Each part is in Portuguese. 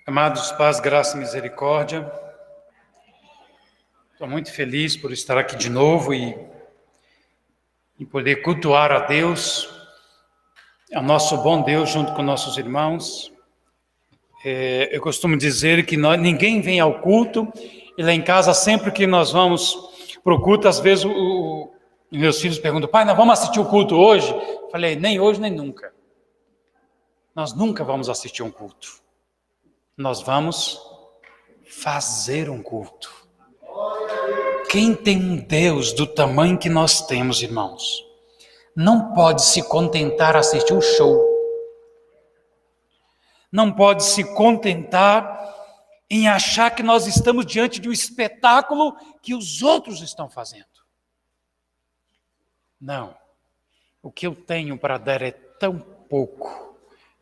Amados, paz, graça e misericórdia. Estou muito feliz por estar aqui de novo e poder cultuar a Deus, ao nosso bom Deus, junto com nossos irmãos. Eu costumo dizer que ninguém vem ao culto, e lá em casa, sempre que nós vamos para o culto, às vezes meus filhos perguntam: pai, nós vamos assistir o culto hoje? Eu falei: nem hoje, nem nunca. Nós nunca vamos assistir um culto. Nós vamos fazer um culto. Quem tem um Deus do tamanho que nós temos, irmãos, não pode se contentar a assistir um show. Não pode se contentar em achar que nós estamos diante de um espetáculo que os outros estão fazendo. Não. O que eu tenho para dar é tão pouco,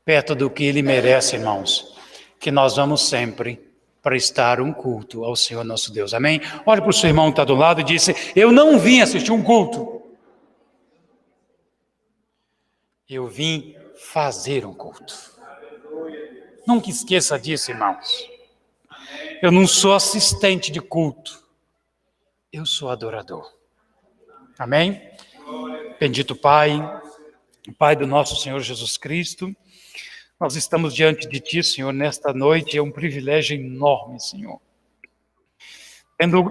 perto do que Ele merece, irmãos, que nós vamos sempre prestar um culto ao Senhor nosso Deus. Amém? Olhe para o seu irmão que está do lado e disse: eu não vim assistir um culto. Eu vim fazer um culto. Nunca esqueça disso, irmãos. Eu não sou assistente de culto. Eu sou adorador. Amém? Bendito Pai, Pai do nosso Senhor Jesus Cristo, nós estamos diante de Ti, Senhor, nesta noite. É um privilégio enorme, Senhor.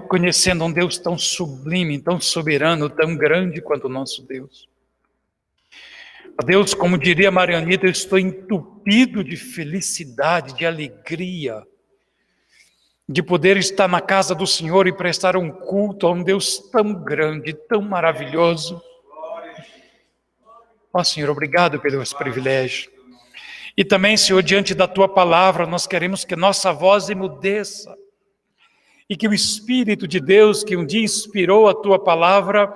Conhecendo um Deus tão sublime, tão soberano, tão grande quanto o nosso Deus. Deus, como diria Marianita, eu estou entupido de felicidade, de alegria, de poder estar na casa do Senhor e prestar um culto a um Deus tão grande, tão maravilhoso. Ó Senhor, obrigado pelo esse privilégio. E também, Senhor, diante da Tua palavra, nós queremos que nossa voz emudeça e que o Espírito de Deus, que um dia inspirou a Tua palavra,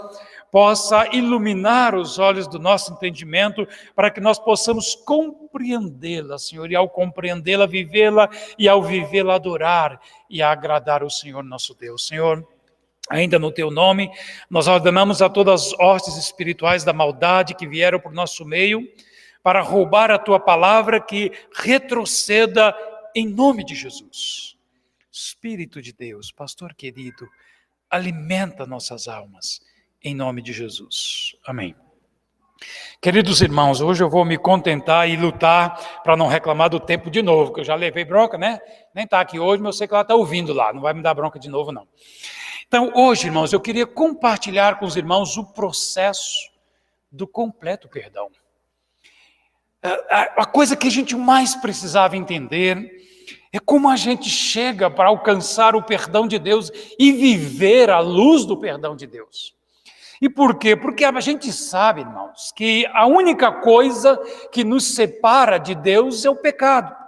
possa iluminar os olhos do nosso entendimento para que nós possamos compreendê-la, Senhor, e ao compreendê-la, vivê-la, e ao vivê-la, adorar e agradar o Senhor nosso Deus. Senhor, ainda no Teu nome, nós ordenamos a todas as hostes espirituais da maldade que vieram por nosso meio, para roubar a Tua palavra, que retroceda em nome de Jesus. Espírito de Deus, pastor querido, alimenta nossas almas, em nome de Jesus. Amém. Queridos irmãos, hoje eu vou me contentar e lutar para não reclamar do tempo de novo, que eu já levei bronca, né? Nem está aqui hoje, mas eu sei que ela está ouvindo lá, não vai me dar bronca de novo, não. Então, hoje, irmãos, eu queria compartilhar com os irmãos o processo do completo perdão. A coisa que a gente mais precisava entender é como a gente chega para alcançar o perdão de Deus e viver à luz do perdão de Deus. E por quê? Porque a gente sabe, irmãos, que a única coisa que nos separa de Deus é o pecado.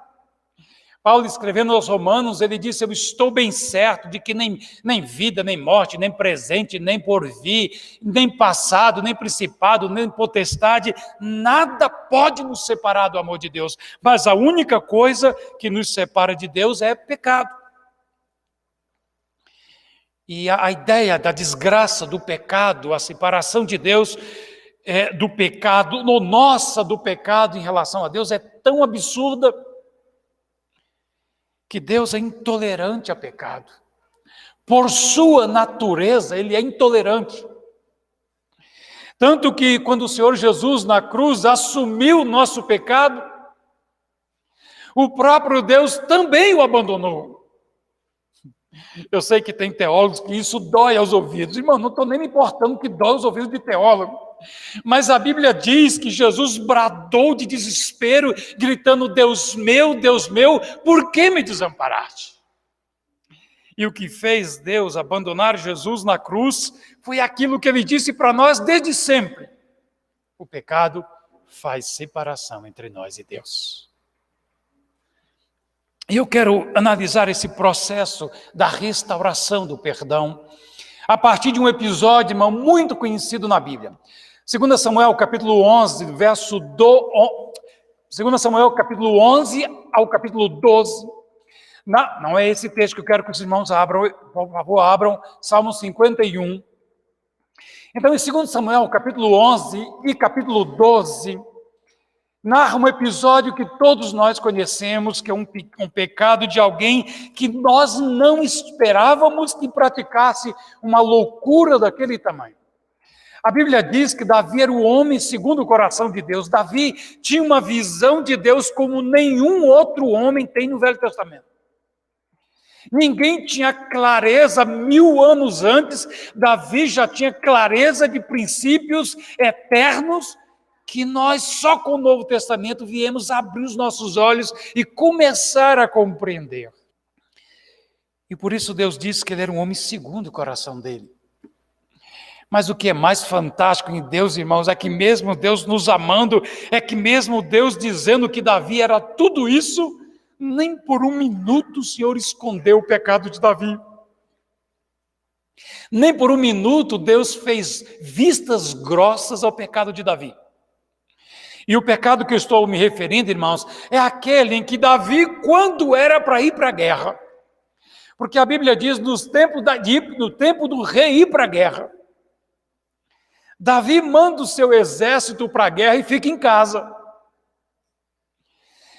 Paulo, escrevendo aos Romanos, ele disse: eu estou bem certo de que nem vida, nem morte, nem presente, nem porvir, nem passado, nem principado, nem potestade, nada pode nos separar do amor de Deus. Mas a única coisa que nos separa de Deus é pecado. E a ideia da desgraça do pecado, a separação de Deus do pecado, do pecado em relação a Deus, é tão absurda que Deus é intolerante a pecado. Por sua natureza, Ele é intolerante. Tanto que quando o Senhor Jesus na cruz assumiu o nosso pecado, o próprio Deus também o abandonou. Eu sei que tem teólogos que isso dói aos ouvidos. Irmão, não estou nem me importando que dói aos ouvidos de teólogo. Mas a Bíblia diz que Jesus bradou de desespero, gritando: Deus meu, por que me desamparaste? E o que fez Deus abandonar Jesus na cruz foi aquilo que Ele disse para nós desde sempre: o pecado faz separação entre nós e Deus. E eu quero analisar esse processo da restauração do perdão a partir de um episódio, irmão, muito conhecido na Bíblia. 2 Samuel capítulo 11,2 Samuel capítulo 11 ao capítulo 12. Não é esse texto que eu quero que os irmãos abram, por favor, abram Salmo 51. Então, em 2 Samuel capítulo 11 e capítulo 12, narra um episódio que todos nós conhecemos, que é um pecado de alguém que nós não esperávamos que praticasse uma loucura daquele tamanho. A Bíblia diz que Davi era o homem segundo o coração de Deus. Davi tinha uma visão de Deus como nenhum outro homem tem no Velho Testamento. Ninguém tinha clareza 1000 anos antes. Davi já tinha clareza de princípios eternos que nós só com o Novo Testamento viemos abrir os nossos olhos e começar a compreender. E por isso Deus disse que ele era um homem segundo o coração dele. Mas o que é mais fantástico em Deus, irmãos, é que mesmo Deus nos amando, é que mesmo Deus dizendo que Davi era tudo isso, nem por um minuto o Senhor escondeu o pecado de Davi. Nem por um minuto Deus fez vistas grossas ao pecado de Davi. E o pecado que eu estou me referindo, irmãos, é aquele em que Davi, quando era para ir para a guerra, porque a Bíblia diz no tempo do rei ir para a guerra, Davi manda o seu exército para a guerra e fica em casa.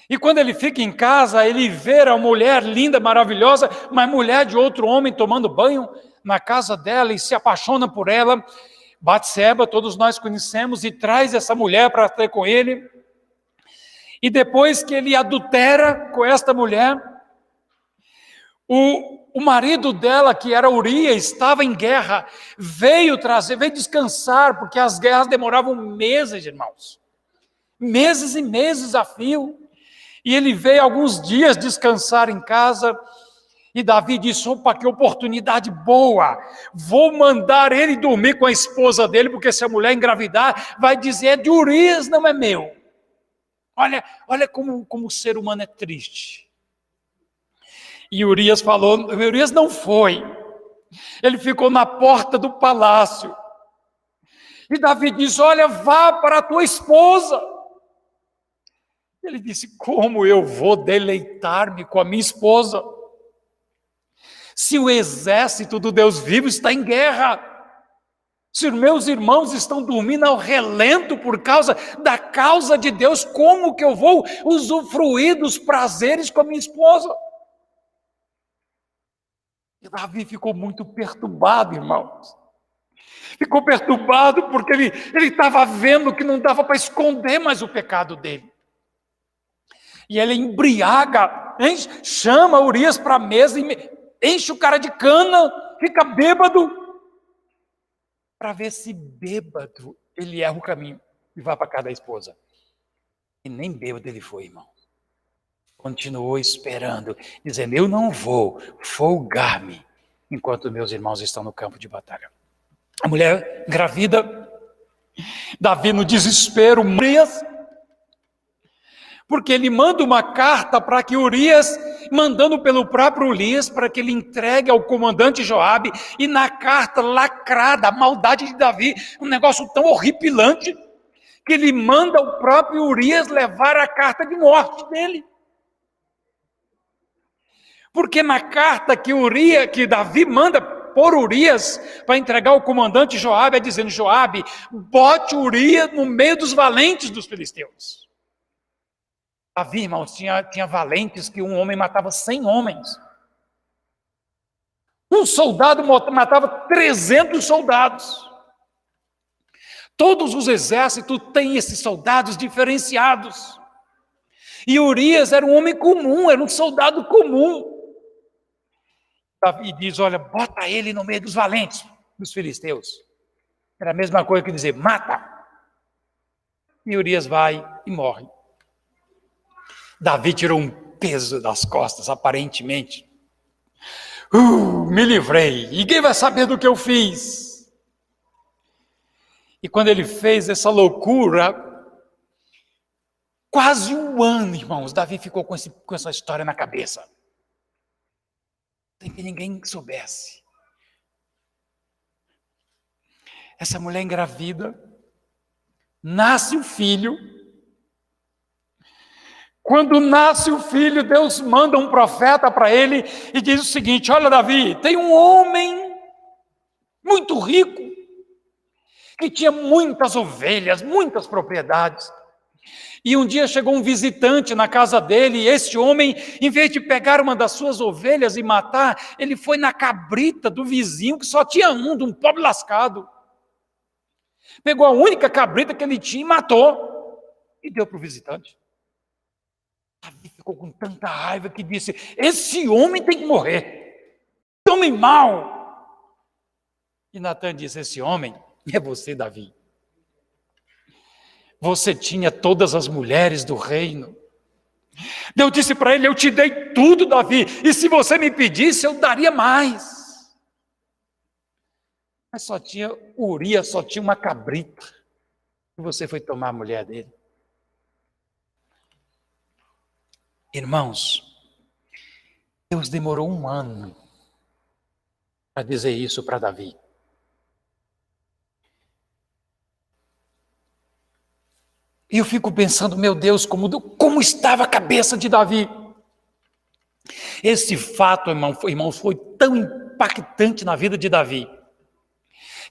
E quando ele fica em casa, ele vê a mulher linda, maravilhosa, mas mulher de outro homem tomando banho na casa dela e se apaixona por ela. Batseba, todos nós conhecemos, e traz essa mulher para ter com ele. E depois que ele adultera com esta mulher, o marido dela, que era Urias, estava em guerra, veio descansar, porque as guerras demoravam meses, irmãos. Meses e meses a fio. E ele veio alguns dias descansar em casa, e Davi disse: opa, que oportunidade boa, vou mandar ele dormir com a esposa dele, porque se a mulher engravidar, vai dizer: é de Urias, não é meu. Olha como o ser humano é triste. E Urias não foi, ele ficou na porta do palácio, e Davi disse: olha, vá para a tua esposa. Ele disse: como eu vou deleitar-me com a minha esposa, se o exército do Deus vivo está em guerra, se os meus irmãos estão dormindo ao relento por causa da causa de Deus, como que eu vou usufruir dos prazeres com a minha esposa? E Davi ficou muito perturbado, irmãos. Ficou perturbado porque ele estava vendo que não dava para esconder mais o pecado dele. E ele embriaga, chama Urias para a mesa e enche o cara de cana, fica bêbado, para ver se bêbado ele erra o caminho e vai para casa da esposa. E nem bêbado ele foi, irmão. Continuou esperando, dizendo: eu não vou folgar-me enquanto meus irmãos estão no campo de batalha. A mulher engravida, Davi no desespero, Urias, porque ele manda uma carta para que Urias, mandando pelo próprio Urias, para que ele entregue ao comandante Joabe, e na carta lacrada, a maldade de Davi, um negócio tão horripilante, que ele manda o próprio Urias levar a carta de morte dele. Porque na carta que Davi manda por Urias, para entregar ao comandante Joabe, é dizendo: Joabe, bote Urias no meio dos valentes dos filisteus. Davi, irmãos, tinha valentes que um homem matava 100 homens. Um soldado matava 300 soldados. Todos os exércitos têm esses soldados diferenciados. E Urias era um homem comum, era um soldado comum. Davi diz: olha, bota ele no meio dos valentes, dos filisteus. Era a mesma coisa que dizer: mata. E Urias vai e morre. Davi tirou um peso das costas, aparentemente. Me livrei, ninguém vai saber do que eu fiz. E quando ele fez essa loucura, quase um ano, irmãos, Davi ficou com essa história na cabeça. Sem que ninguém soubesse. Essa mulher engravida, nasce o filho. Quando nasce o filho, Deus manda um profeta para ele e diz o seguinte: olha, Davi, tem um homem muito rico, que tinha muitas ovelhas, muitas propriedades, E um dia chegou um visitante na casa dele, e esse homem, em vez de pegar uma das suas ovelhas e matar, ele foi na cabrita do vizinho, que só tinha um, de um pobre lascado. Pegou a única cabrita que ele tinha e matou, e deu para o visitante. Davi ficou com tanta raiva que disse: esse homem tem que morrer, esse homem mau. E Natan disse: esse homem é você, Davi. Você tinha todas as mulheres do reino. Deus disse para ele: eu te dei tudo, Davi, e se você me pedisse, eu daria mais. Mas só tinha Urias, só tinha uma cabrita, e você foi tomar a mulher dele. Irmãos, Deus demorou 1 ano para dizer isso para Davi. E eu fico pensando, meu Deus, como estava a cabeça de Davi. Esse fato, irmãos, foi tão impactante na vida de Davi,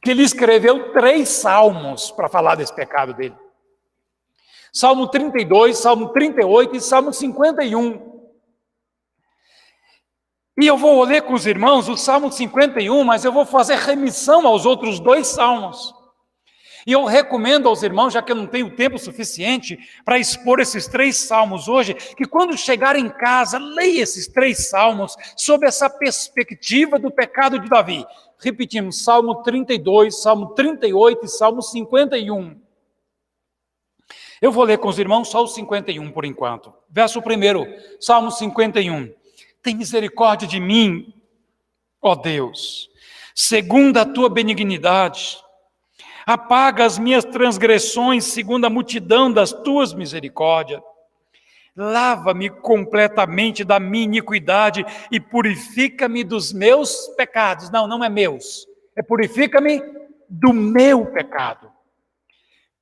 que ele escreveu 3 salmos para falar desse pecado dele. Salmo 32, Salmo 38 e Salmo 51. E eu vou ler com os irmãos o Salmo 51, mas eu vou fazer remissão aos outros 2 salmos. E eu recomendo aos irmãos, já que eu não tenho tempo suficiente para expor esses 3 salmos hoje, que quando chegar em casa, leia esses 3 salmos sob essa perspectiva do pecado de Davi. Repetimos, Salmo 32, Salmo 38 e Salmo 51. Eu vou ler com os irmãos só o 51 por enquanto. Verso 1, Salmo 51. Tem misericórdia de mim, ó Deus, segundo a tua benignidade. Apaga as minhas transgressões segundo a multidão das tuas misericórdias. Lava-me completamente da minha iniquidade e purifica-me dos meus pecados. Não é meus. É purifica-me do meu pecado.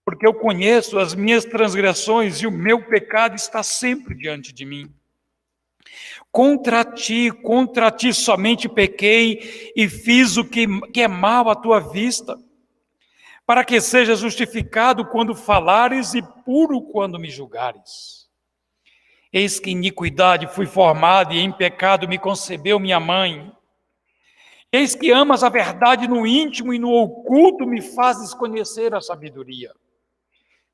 Porque eu conheço as minhas transgressões e o meu pecado está sempre diante de mim. Contra ti somente pequei e fiz o que é mal à tua vista, para que seja justificado quando falares e puro quando me julgares. Eis que em iniquidade fui formado e em pecado me concebeu minha mãe. Eis que amas a verdade no íntimo e no oculto me fazes conhecer a sabedoria.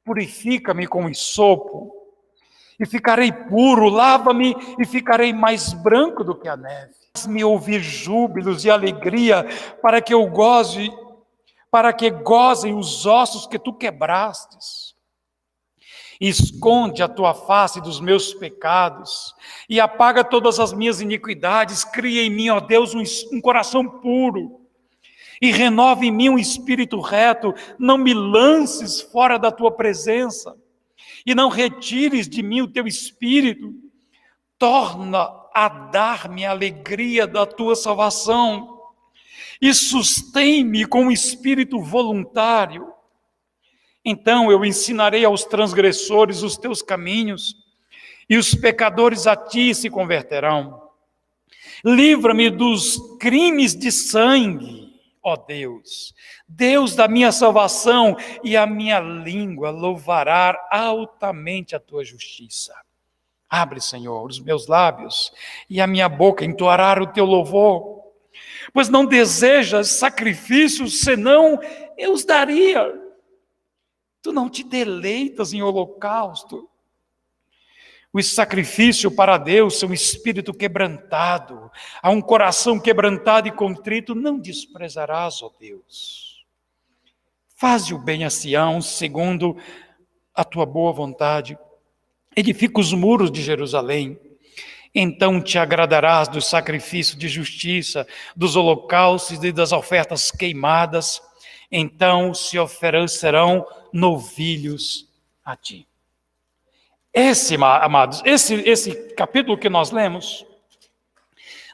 Purifica-me com hisopo e ficarei puro, lava-me e ficarei mais branco do que a neve. Faz-me ouvir júbilos e alegria para que gozem os ossos que tu quebrastes. Esconde a tua face dos meus pecados e apaga todas as minhas iniquidades. Cria em mim, ó Deus, um coração puro e renova em mim um espírito reto. Não me lances fora da tua presença e não retires de mim o teu espírito. Torna a dar-me a alegria da tua salvação e sustém-me com um espírito voluntário. Então eu ensinarei aos transgressores os teus caminhos, e os pecadores a ti se converterão. Livra-me dos crimes de sangue, ó Deus, Deus da minha salvação, e a minha língua louvará altamente a tua justiça. Abre, Senhor, os meus lábios, e a minha boca entoará o teu louvor. Pois não desejas sacrifícios, senão eu os daria. Tu não te deleitas em holocausto. O sacrifício para Deus é um espírito quebrantado, a um coração quebrantado e contrito não desprezarás, ó Deus. Faze o bem a Sião, segundo a tua boa vontade. Edifica os muros de Jerusalém. Então te agradarás do sacrifício de justiça, dos holocaustos e das ofertas queimadas. Então se oferecerão novilhos a ti. Amados, esse capítulo que nós lemos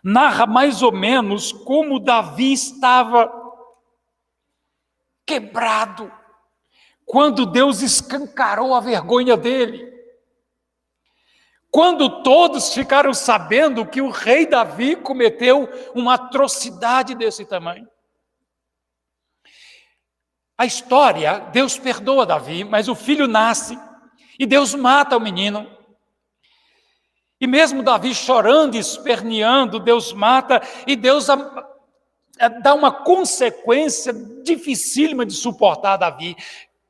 narra mais ou menos como Davi estava quebrado quando Deus escancarou a vergonha dele. Quando todos ficaram sabendo que o rei Davi cometeu uma atrocidade desse tamanho. A história, Deus perdoa Davi, mas o filho nasce E Deus mata o menino. E mesmo Davi chorando e esperneando, Deus mata, e Deus dá uma consequência dificílima de suportar a Davi.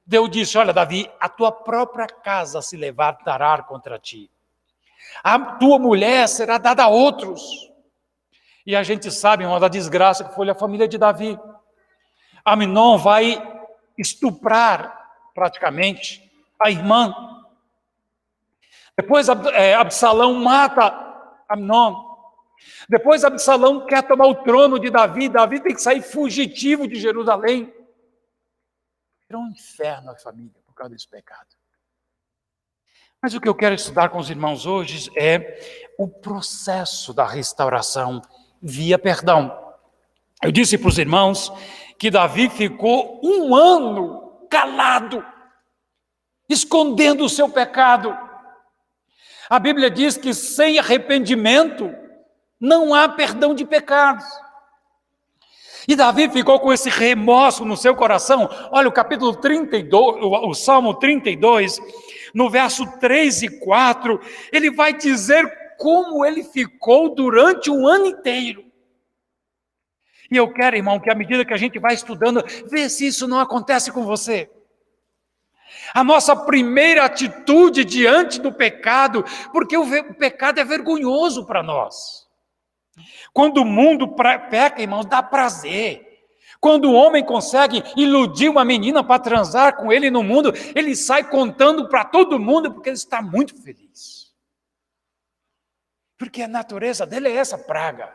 Deus disse: olha, Davi, a tua própria casa se levantará contra ti. A tua mulher será dada a outros. E a gente sabe, irmão, da desgraça que foi a família de Davi. Amnon vai estuprar, praticamente, a irmã. Depois Absalão mata Amnon. Depois Absalão quer tomar o trono de Davi. Davi tem que sair fugitivo de Jerusalém. Era um inferno a família por causa desse pecado. Mas o que eu quero estudar com os irmãos hoje é o processo da restauração via perdão. Eu disse para os irmãos que Davi ficou 1 ano calado, escondendo o seu pecado. A Bíblia diz que sem arrependimento não há perdão de pecados. E Davi ficou com esse remorso no seu coração. Olha o capítulo 32, o Salmo 32, no verso 3 e 4, ele vai dizer como ele ficou durante 1 ano inteiro. E eu quero, irmão, que à medida que a gente vai estudando, vê se isso não acontece com você. A nossa primeira atitude diante do pecado, porque o pecado é vergonhoso para nós. Quando o mundo peca, irmãos, dá prazer. Quando o homem consegue iludir uma menina para transar com ele no mundo, ele sai contando para todo mundo porque ele está muito feliz. Porque a natureza dele é essa praga.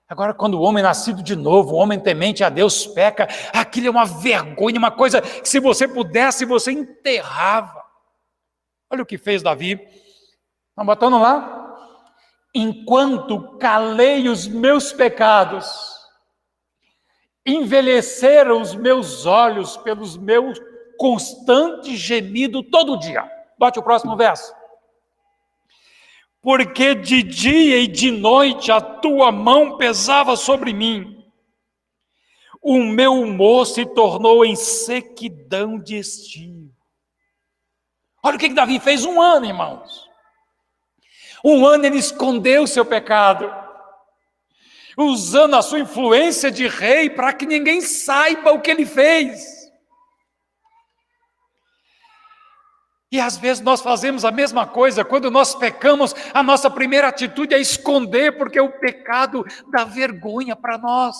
Agora, quando o homem nascido de novo, o homem temente a Deus peca, aquilo é uma vergonha, uma coisa que se você pudesse, você enterrava. Olha o que fez Davi. Estão botando lá? Enquanto calei os meus pecados, envelheceram os meus olhos pelos meus constantes gemidos todo dia. Bote o próximo verso. Porque de dia e de noite a tua mão pesava sobre mim. O meu humor se tornou em sequidão de estio. Olha o que Davi fez 1 ano, irmãos. 1 ano ele escondeu o seu pecado, usando a sua influência de rei para que ninguém saiba o que ele fez. E às vezes nós fazemos a mesma coisa. Quando nós pecamos, a nossa primeira atitude é esconder, porque o pecado dá vergonha para nós.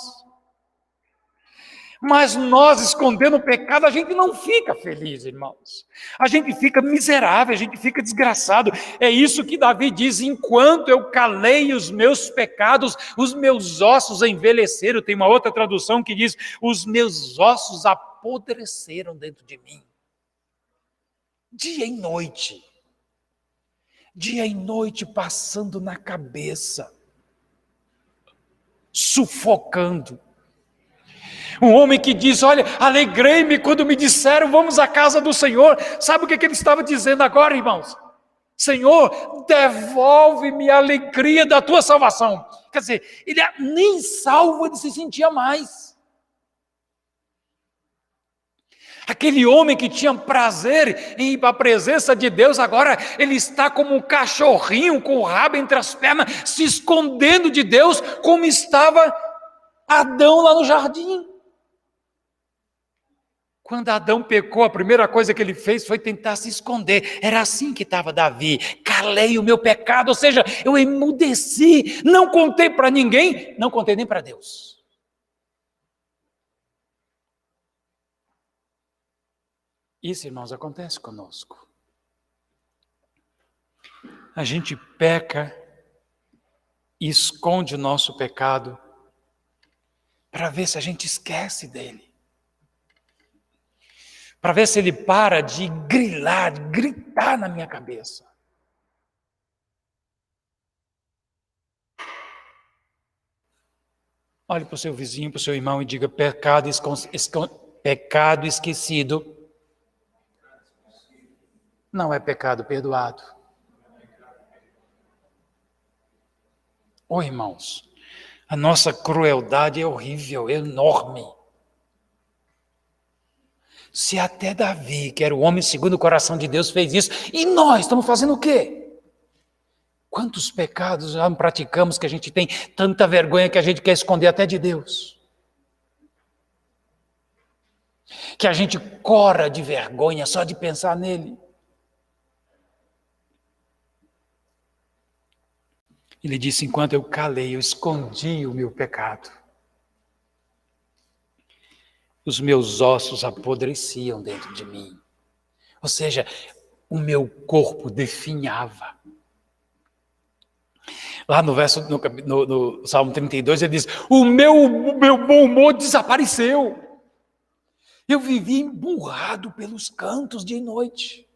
Mas nós escondendo o pecado, a gente não fica feliz, irmãos. A gente fica miserável, a gente fica desgraçado. É isso que Davi diz: enquanto eu calei os meus pecados, os meus ossos envelheceram. Tem uma outra tradução que diz: os meus ossos apodreceram dentro de mim. Dia e noite passando na cabeça, sufocando. Um homem que diz: olha, alegrei-me quando me disseram vamos à casa do Senhor. Sabe o que ele estava dizendo agora, irmãos? Senhor, devolve-me a alegria da tua salvação. Quer dizer, ele nem salvo ele se sentia mais. Aquele homem que tinha prazer em ir para a presença de Deus, agora ele está como um cachorrinho com o rabo entre as pernas, se escondendo de Deus, como estava Adão lá no jardim. Quando Adão pecou, a primeira coisa que ele fez foi tentar se esconder. Era assim que estava Davi: calei o meu pecado, ou seja, eu emudeci, não contei para ninguém, não contei nem para Deus. Isso, irmãos, acontece conosco. A gente peca e esconde o nosso pecado para ver se a gente esquece dele. Para ver se ele para de grilar, de gritar na minha cabeça. Olhe para o seu vizinho, para o seu irmão e diga: pecado esquecido não é pecado perdoado. Irmãos, a nossa crueldade é horrível, é enorme. Se até Davi, que era o homem segundo o coração de Deus, fez isso, e nós estamos fazendo o quê? Quantos pecados já praticamos que a gente tem tanta vergonha que a gente quer esconder até de Deus? Que a gente cora de vergonha só de pensar nele. Ele disse, enquanto eu calei, eu escondi o meu pecado. Os meus ossos apodreciam dentro de mim. Ou seja, o meu corpo definhava. Lá no Salmo 32, ele diz, o meu bom humor desapareceu. Eu vivi emburrado pelos cantos de noite.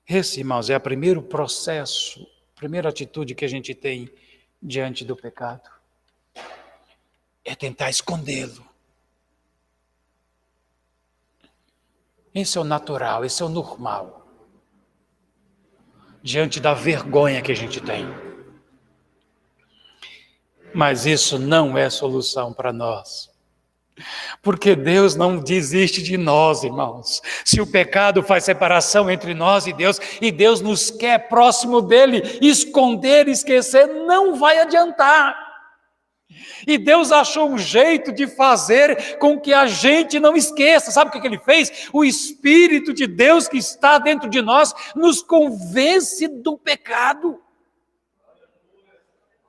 Esse, irmãos, é o primeiro processo, a primeira atitude que a gente tem diante do pecado. É tentar escondê-lo. Esse é o natural, esse é o normal. Diante da vergonha que a gente tem. Mas isso não é solução para nós. Porque Deus não desiste de nós, irmãos. Se o pecado faz separação entre nós e Deus nos quer próximo dele, esconder, esquecer, não vai adiantar. E Deus achou um jeito de fazer com que a gente não esqueça. Sabe o que ele fez? O Espírito de Deus que está dentro de nós nos convence do pecado.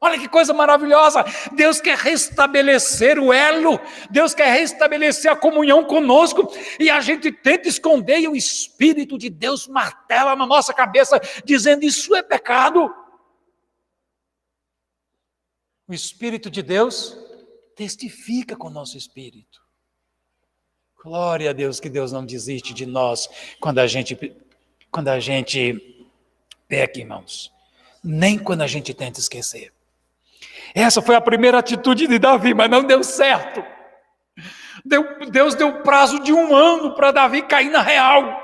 Olha que coisa maravilhosa, Deus quer restabelecer o elo, Deus quer restabelecer a comunhão conosco, e a gente tenta esconder, e o Espírito de Deus martela na nossa cabeça, dizendo, isso é pecado. O Espírito de Deus testifica com o nosso Espírito. Glória a Deus, que Deus não desiste de nós, quando a gente peca, irmãos, nem quando a gente tenta esquecer. Essa foi a primeira atitude de Davi, mas não deu certo. Deus deu prazo de 1 ano para Davi cair na real.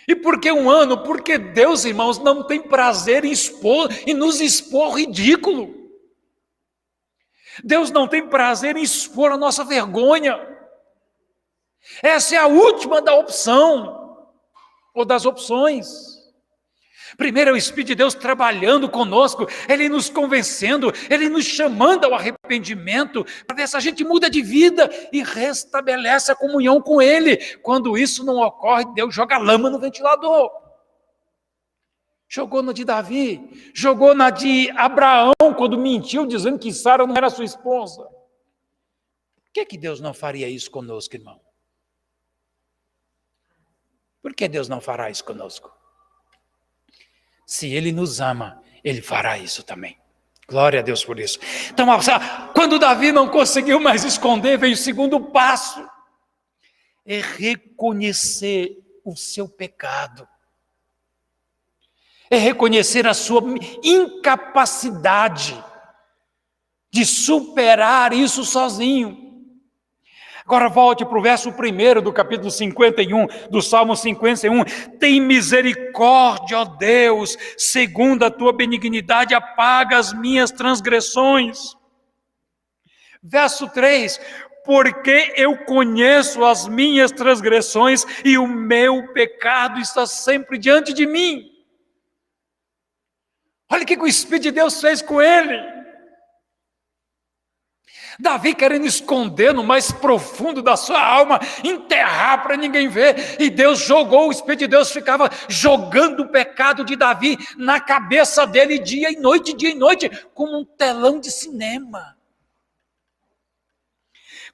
E por que 1 ano? Porque Deus, irmãos, não tem prazer em nos expor ridículo. Deus não tem prazer em expor a nossa vergonha. Essa é a última da opção, ou das opções. Primeiro é o Espírito de Deus trabalhando conosco, Ele nos convencendo, Ele nos chamando ao arrependimento, para ver se a gente muda de vida e restabelece a comunhão com Ele. Quando isso não ocorre, Deus joga lama no ventilador. Jogou na de Davi, jogou na de Abraão, quando mentiu dizendo que Sara não era sua esposa. Por que Deus não faria isso conosco, irmão? Por que Deus não fará isso conosco? Se Ele nos ama, Ele fará isso também. Glória a Deus por isso. Então, quando Davi não conseguiu mais esconder, veio o segundo passo. É reconhecer o seu pecado. É reconhecer a sua incapacidade de superar isso sozinho. Agora volte para o verso 1 do capítulo 51, do Salmo 51. Tem misericórdia, ó Deus, segundo a tua benignidade, apaga as minhas transgressões. Verso 3, porque eu conheço as minhas transgressões e o meu pecado está sempre diante de mim. Olha o que o Espírito de Deus fez com ele. Davi querendo esconder no mais profundo da sua alma, enterrar para ninguém ver, e Deus jogou, o Espírito de Deus ficava jogando o pecado de Davi na cabeça dele dia e noite, como um telão de cinema.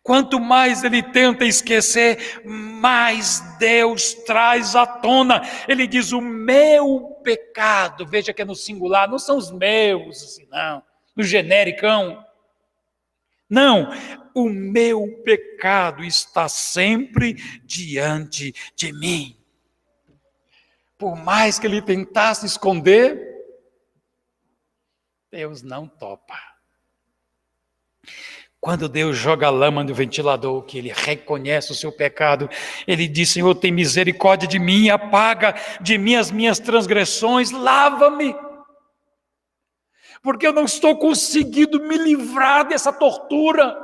Quanto mais ele tenta esquecer, mais Deus traz à tona. Ele diz, o meu pecado, veja que é no singular, não são os meus, assim, não, no genericão. Não, o meu pecado está sempre diante de mim. Por mais que ele tentasse esconder, Deus não topa. Quando Deus joga a lama no ventilador, que ele reconhece o seu pecado, ele diz, Senhor, tem misericórdia de mim, apaga de mim as minhas transgressões, lava-me. porque eu não estou conseguindo me livrar dessa tortura.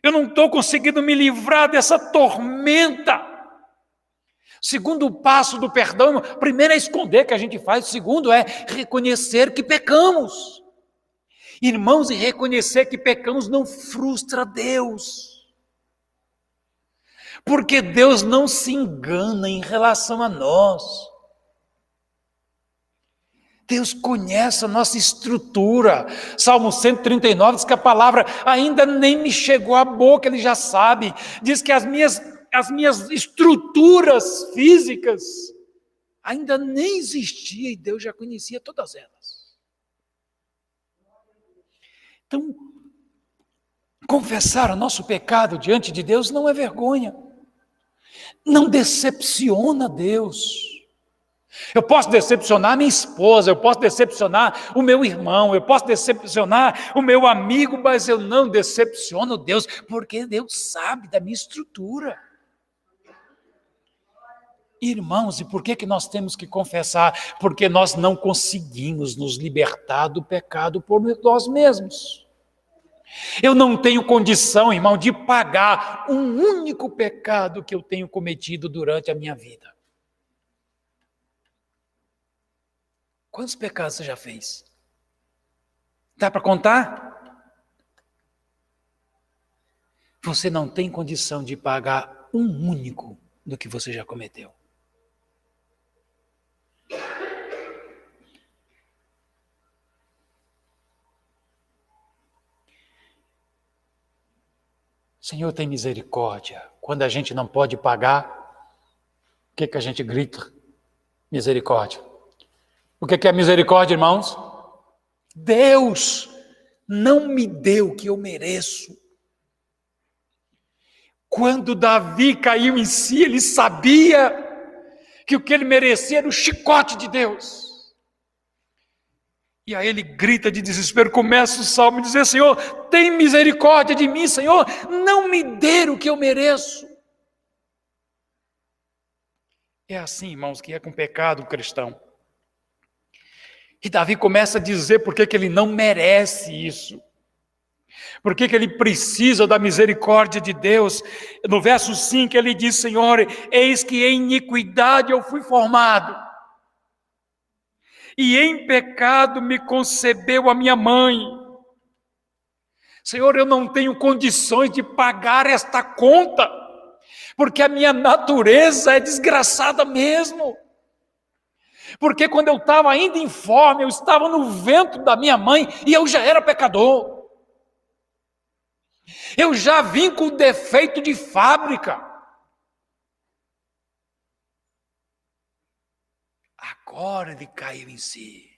Eu não estou conseguindo me livrar dessa tormenta. Segundo passo do perdão, primeiro é esconder que a gente faz, o segundo é reconhecer que pecamos. Irmãos, e reconhecer que pecamos não frustra Deus. Porque Deus não se engana em relação a nós. Deus conhece a nossa estrutura. Salmo 139 diz que a palavra ainda nem me chegou à boca, Ele já sabe. Diz que as minhas estruturas físicas ainda nem existiam e Deus já conhecia todas elas. Então, confessar o nosso pecado diante de Deus não é vergonha. Não decepciona Deus. Eu posso decepcionar minha esposa, eu posso decepcionar o meu irmão, eu posso decepcionar o meu amigo, mas eu não decepciono Deus, porque Deus sabe da minha estrutura. Irmãos, e por que nós temos que confessar? Porque nós não conseguimos nos libertar do pecado por nós mesmos. Eu não tenho condição, irmão, de pagar um único pecado que eu tenho cometido durante a minha vida. Quantos pecados você já fez? Dá para contar? Você não tem condição de pagar um único do que você já cometeu. Senhor, tem misericórdia. Quando a gente não pode pagar, o que a gente grita? Misericórdia. O que é misericórdia, irmãos? Deus não me deu o que eu mereço. Quando Davi caiu em si, ele sabia que o que ele merecia era o chicote de Deus. E aí ele grita de desespero, começa o salmo e diz: Senhor, tem misericórdia de mim, Senhor, não me dê o que eu mereço. É assim, irmãos, que é com o pecado cristão. E Davi começa a dizer por que ele não merece isso. Por que ele precisa da misericórdia de Deus. No verso 5 ele diz: Senhor, eis que em iniquidade eu fui formado, e em pecado me concebeu a minha mãe. Senhor, eu não tenho condições de pagar esta conta, porque a minha natureza é desgraçada mesmo. Porque quando eu estava ainda informe, eu estava no ventre da minha mãe e eu já era pecador. Eu já vim com defeito de fábrica. Agora ele caiu em si.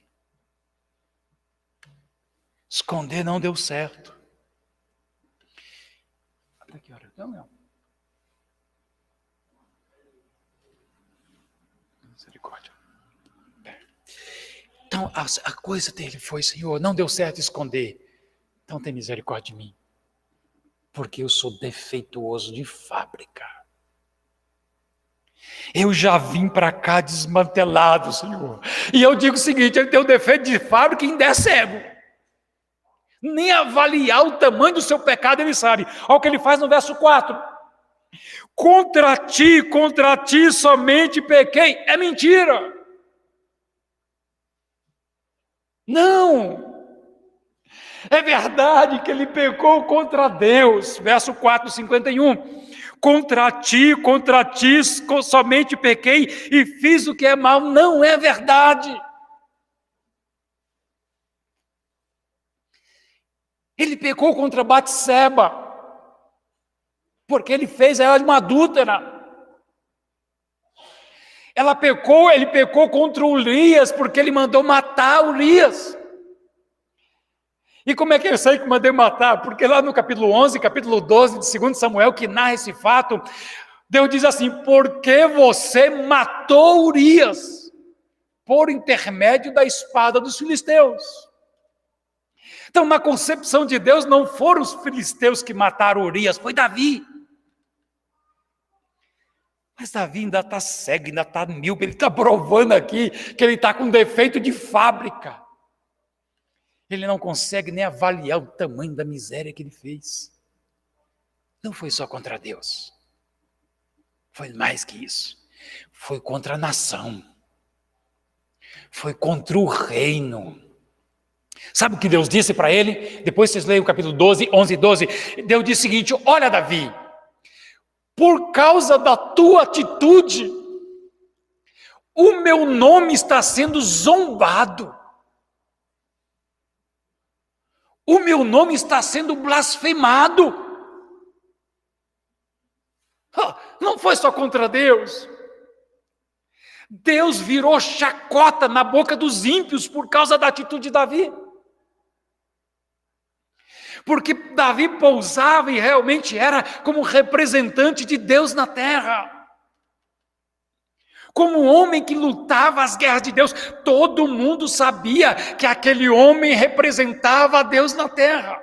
Esconder não deu certo. Até que hora? Não. Misericórdia. Então a coisa dele foi: Senhor, não deu certo esconder. Então tem misericórdia de mim. Porque eu sou defeituoso de fábrica. Eu já vim para cá desmantelado, Senhor. E eu digo o seguinte: ele tem um defeito de fábrica e ainda é cego. Nem avaliar o tamanho do seu pecado ele sabe. Olha o que ele faz no verso 4. Contra ti somente pequei. É mentira. Não. É verdade que ele pecou contra Deus. Verso 4, 51. Contra ti somente pequei e fiz o que é mal. Não é verdade. Ele pecou contra Batseba, porque ele fez ela uma adúltera. Ele pecou contra Urias, porque ele mandou matar Urias. E como é que eu sei que mandei matar? Porque lá no capítulo 11, capítulo 12 de 2 Samuel, que narra esse fato, Deus diz assim: porque você matou Urias por intermédio da espada dos filisteus. Então, na concepção de Deus, não foram os filisteus que mataram Urias, foi Davi. Mas Davi ainda está cego, ainda está míope, ele está provando aqui que ele está com defeito de fábrica. Ele não consegue nem avaliar o tamanho da miséria que ele fez. Não foi só contra Deus. Foi mais que isso. Foi contra a nação. Foi contra o reino. Sabe o que Deus disse para ele? Depois vocês leem o capítulo 12, 11 e 12. Deus disse o seguinte: olha, Davi, por causa da tua atitude, o meu nome está sendo zombado. O meu nome está sendo blasfemado. Não foi só contra Deus. Deus virou chacota na boca dos ímpios por causa da atitude de Davi. Porque Davi pousava e realmente era como representante de Deus na terra. Como um homem que lutava as guerras de Deus, todo mundo sabia que aquele homem representava a Deus na terra.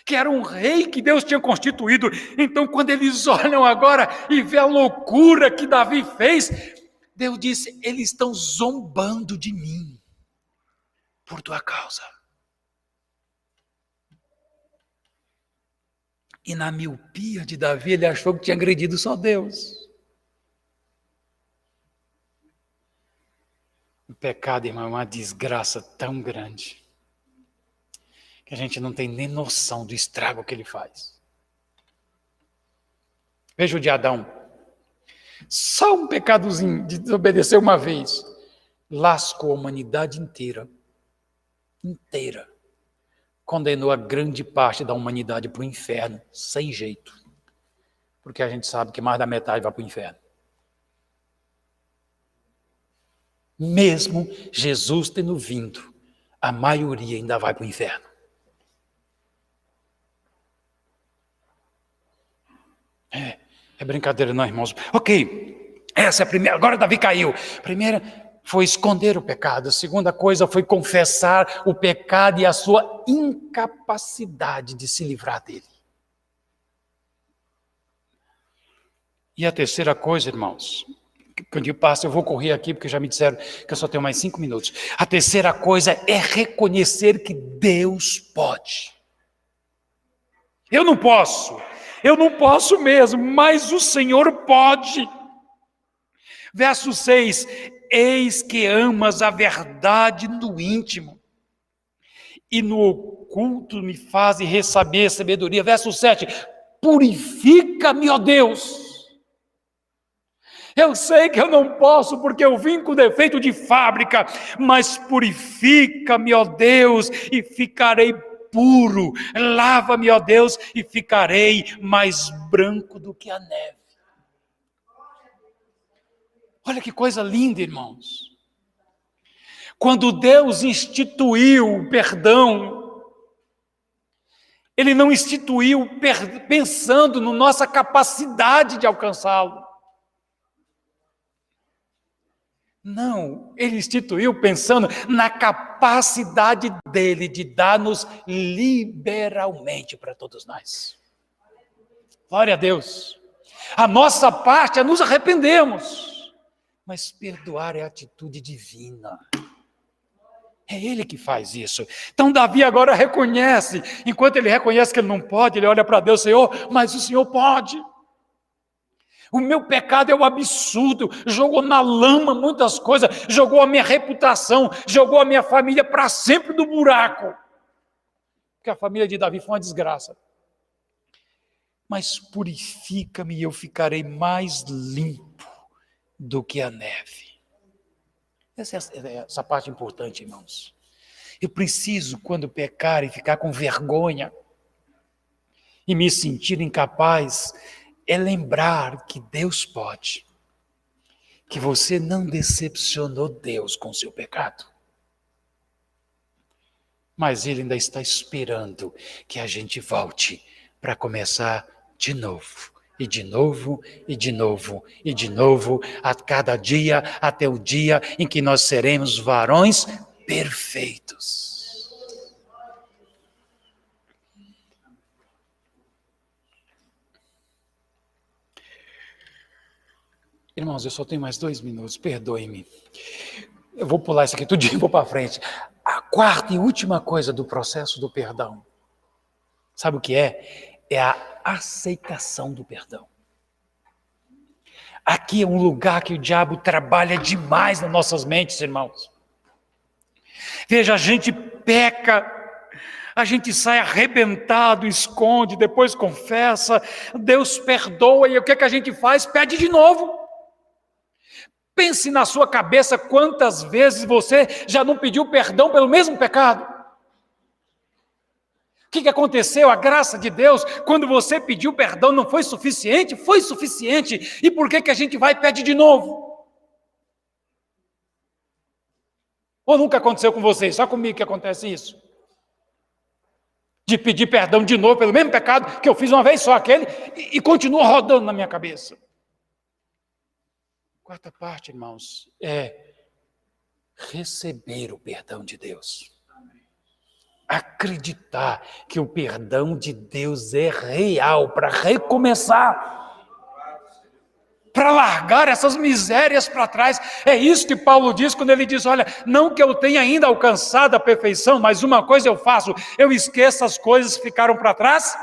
Que era um rei que Deus tinha constituído. Então, quando eles olham agora e vê a loucura que Davi fez, Deus disse: eles estão zombando de mim, por tua causa. E na miopia de Davi, ele achou que tinha agredido só Deus. O pecado, irmão, é uma desgraça tão grande que a gente não tem nem noção do estrago que ele faz. Veja o de Adão. Só um pecadozinho de desobedecer uma vez lascou a humanidade inteira. Inteira. Condenou a grande parte da humanidade para o inferno, sem jeito. Porque a gente sabe que mais da metade vai para o inferno. Mesmo Jesus tendo vindo, a maioria ainda vai para o inferno. É brincadeira não, irmãos. Ok, essa é a primeira. Agora Davi caiu. Primeira foi esconder o pecado. A segunda coisa foi confessar o pecado e a sua incapacidade de se livrar dele. E a terceira coisa, irmãos, quando eu passo, eu vou correr aqui, porque já me disseram que eu só tenho mais 5 minutos. A terceira coisa é reconhecer que Deus pode. Eu não posso mesmo, mas o Senhor pode. Verso 6, eis que amas a verdade no íntimo, e no oculto me fazes receber sabedoria. Verso 7, purifica-me, ó Deus. Eu sei que eu não posso, porque eu vim com defeito de fábrica, mas purifica-me, ó Deus, e ficarei puro. Lava-me, ó Deus, e ficarei mais branco do que a neve. Olha que coisa linda, irmãos. Quando Deus instituiu o perdão, Ele não instituiu pensando na nossa capacidade de alcançá-lo. Não, Ele instituiu pensando na capacidade dEle de dar-nos liberalmente para todos nós. Glória a Deus. A nossa parte é nos arrependermos, mas perdoar é a atitude divina. É Ele que faz isso. Então Davi agora reconhece, enquanto ele reconhece que ele não pode, ele olha para Deus: Senhor, mas o Senhor pode. O meu pecado é um absurdo, jogou na lama muitas coisas, jogou a minha reputação, jogou a minha família para sempre no buraco. Porque a família de Davi foi uma desgraça. Mas purifica-me e eu ficarei mais limpo do que a neve. Essa parte é importante, irmãos. Eu preciso, quando pecar e ficar com vergonha e me sentir incapaz, é lembrar que Deus pode, que você não decepcionou Deus com o seu pecado. Mas Ele ainda está esperando que a gente volte para começar de novo, e de novo, e de novo, e de novo, a cada dia, até o dia em que nós seremos varões perfeitos. Irmãos, eu só tenho mais 2 minutos, perdoe-me. Eu vou pular isso aqui tudinho e vou para frente. A quarta e última coisa do processo do perdão, sabe o que é? É a aceitação do perdão. Aqui é um lugar que o diabo trabalha demais nas nossas mentes, irmãos. Veja, a gente peca, a gente sai arrebentado, esconde, depois confessa, Deus perdoa, e o que é que a gente faz? Pede de novo. Pense na sua cabeça quantas vezes você já não pediu perdão pelo mesmo pecado. O que aconteceu? A graça de Deus, quando você pediu perdão, não foi suficiente? Foi suficiente. E por que a gente vai e pede de novo? Ou nunca aconteceu com vocês? Só comigo que acontece isso. De pedir perdão de novo pelo mesmo pecado que eu fiz uma vez só aquele e continua rodando na minha cabeça. Quarta parte, irmãos, é receber o perdão de Deus. Acreditar que o perdão de Deus é real para recomeçar, para largar essas misérias para trás. É isso que Paulo diz quando ele diz, olha, não que eu tenha ainda alcançado a perfeição, mas uma coisa eu faço, eu esqueço as coisas que ficaram para trás,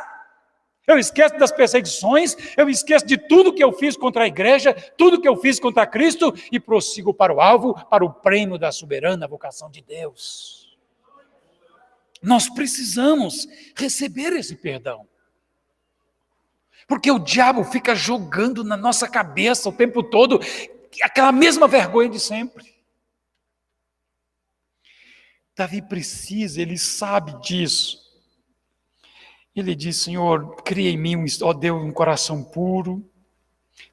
eu esqueço das perseguições, eu esqueço de tudo que eu fiz contra a igreja, tudo que eu fiz contra Cristo e prossigo para o alvo, para o prêmio da soberana vocação de Deus. Nós precisamos receber esse perdão. Porque o diabo fica jogando na nossa cabeça o tempo todo aquela mesma vergonha de sempre. Davi precisa, ele sabe disso. Ele diz, Senhor, cria em mim, ó Deus, um coração puro.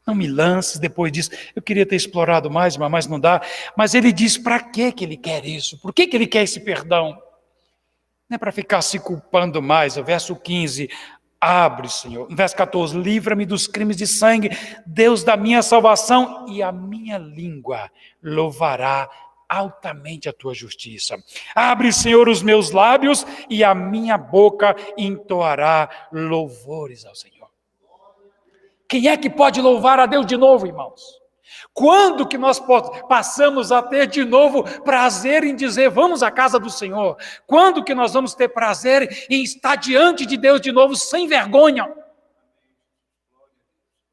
Não me lances depois disso. Eu queria ter explorado mais, mas não dá. Mas ele diz, para que ele quer isso? Por que ele quer esse perdão? Não é para ficar se culpando mais. O verso 15, abre, Senhor. No verso 14, livra-me dos crimes de sangue, Deus da minha salvação, e a minha língua louvará altamente a tua justiça. Abre, Senhor, os meus lábios, e a minha boca entoará louvores ao Senhor. Quem é que pode louvar a Deus de novo, irmãos? Quando que nós passamos a ter de novo prazer em dizer, vamos à casa do Senhor? Quando que nós vamos ter prazer em estar diante de Deus de novo, sem vergonha?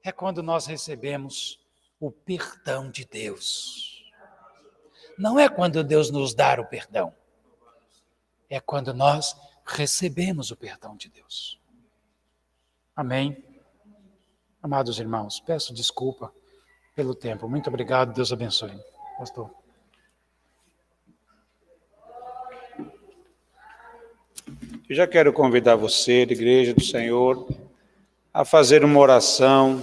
É quando nós recebemos o perdão de Deus. Não é quando Deus nos dá o perdão. É quando nós recebemos o perdão de Deus. Amém? Amados irmãos, peço desculpa pelo tempo. Muito obrigado, Deus abençoe. Pastor. Eu já quero convidar você, da Igreja do Senhor, a fazer uma oração